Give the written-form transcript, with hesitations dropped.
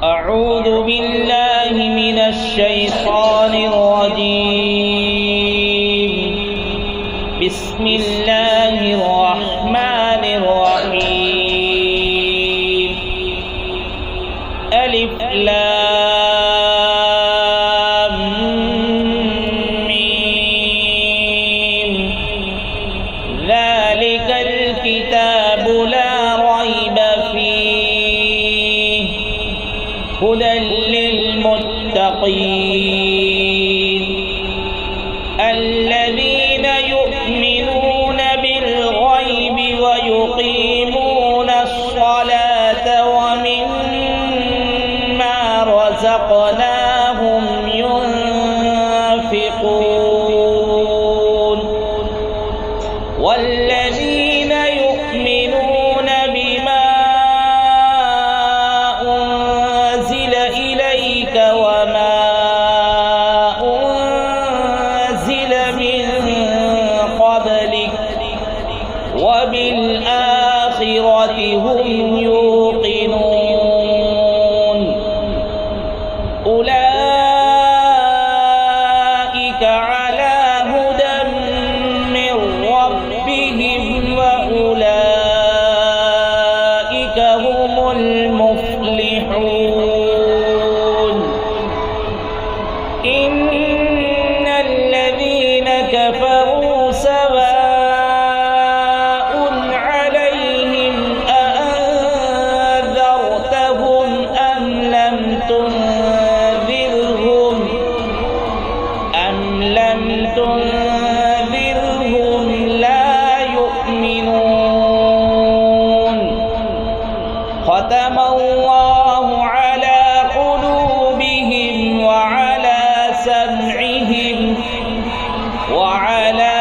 أعوذ بالله من الشيطان الرجيم. بسم الله الرحمن الرحيم. ألف لام ميم. ذلك الكتاب لا ريب فيه هدى للمتقين الذين يؤمنون بالغيب ويقيمون الصلاة ومما رزقناهم ينفقون والذين يؤمنون بما أنزل إليك وما أنزل من قبلك وبالآخرة هم يوقنون أولئك على هدى من ربهم وأولئك هم المفلحون. إن الذين كفروا سواء عليهم أأنذرتهم أم لم تنذرهم لا يؤمنون. ختم الله على قلوبهم وعلى سمعهم وعلى